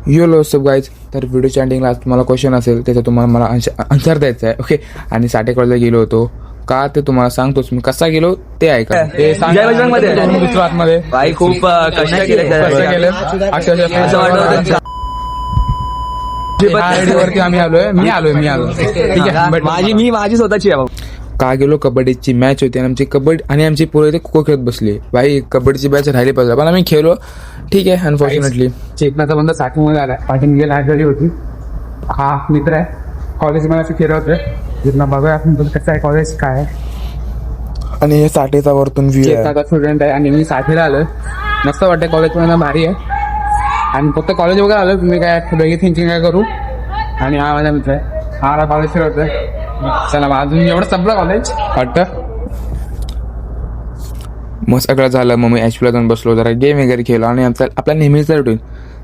यो सब guys, तर व्हिडिओच्या एंडिंगला तुम्हाला क्वेश्चन असेल त्याचा तुम्हाला मला आन्सर द्यायचा आहे. ओके. आणि साठे कॉलेजला गेलो होतो का ते तुम्हाला सांगतोच मी कसा गेलो ते ऐका. ते दुसऱ्या आतमध्ये भाई खूप कष्ट केले वरती आम्ही आलोय. मी आलो ठीक आहे. माझी स्वतःची आहे. का गेलो, कबड्डीची मॅच होती आणि आमची पोरं इथे खो खेळत बसली. भाई कबड्डीची मॅच राहिली पाहिजे पण आम्ही खेळलो. ठीक आहे. अनफॉर्च्युनेटली चेतनाचा बंद साठीमध्ये आला. पाठीण गेला घरी होती. हा मित्र आहे कॉलेजमध्ये असं खेळत होते. जितना बघा आपण कसं आहे कॉलेज काय आहे. आणि हे साठेचा वरतून व्ह्यू आहे. चेतनाचा स्टुडंट आहे आणि मी साठीला आलोय. मस्त वाटतं कॉलेजमध्ये, भारी आहे. आणि फक्त कॉलेज वगैरे आलो तुम्ही काय वेगळी थिंकिंग काय करू. आणि हा माझा मित्र आहे. हा कॉलेज फिरवतोय. चला अजून एवढं संपलं कॉलेज वाटतं. मग सगळं झालं. मग मी एचपीला जाऊन बसलो, जरा गेम वगैरे खेळलो आणि आपला नेहमीचा रुटीन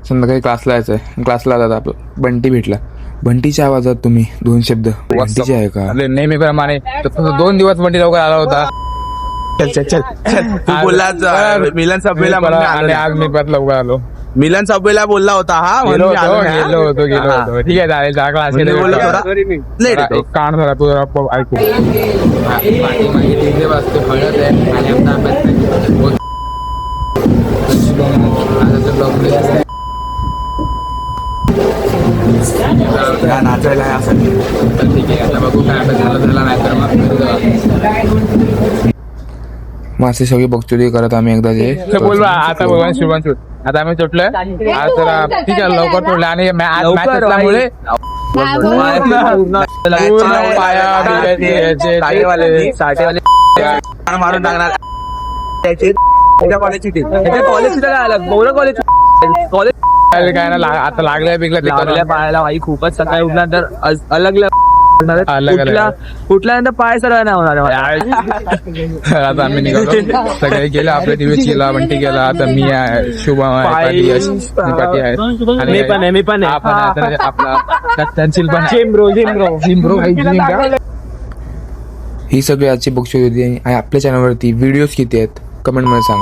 संध्याकाळी क्लासला यायचं आहे. क्लासला जाता आपलं बंटी भेटला. बंटीच्या आवाजात तुम्ही 2 शब्द बंटीचे आहे का नेहमीप्रमाणे 2 दिवस बंटी लवकर आला होता. चल तू बोलला मिलन सभेला आणि आज मी परत लवकर आलो. मिलन सभेला बोलला होता. हा गेलो होतो. ठीक आहे चालेल. क्लास लेट कान झाला तू जरा ऐकू. नाचायला असं ठीक आहे. आता बघू काय झाला नाही तर मग मासे सगळी बघचोदी करत आम्ही एकदा जे बोल आता भगवान शुभांशू. आता आम्ही तुटलोय आज जरा. ठीक आहे लवकर तुटलं आणि मॅच असल्यामुळे साठेवाले मारून टाकणार. कॉलेज काय ना आता लागलंय बिगलं पायाला भाई खूपच सकाळी उठला तर अलग कुठल्यानंतर पाय सरळ नाही होणार. आता आम्ही निघालो. सगळे गेले आपल्या दिवस गेला. बंटी गेला. आता मी आहे, शुभम आहे, मी पण आपला पेन्सिल पण जिम्ब्रो. ही सगळी आजची बघचोदी होती. आणि आपल्या चॅनलवरती व्हिडिओज किती आहेत कमेंटमध्ये सांगा.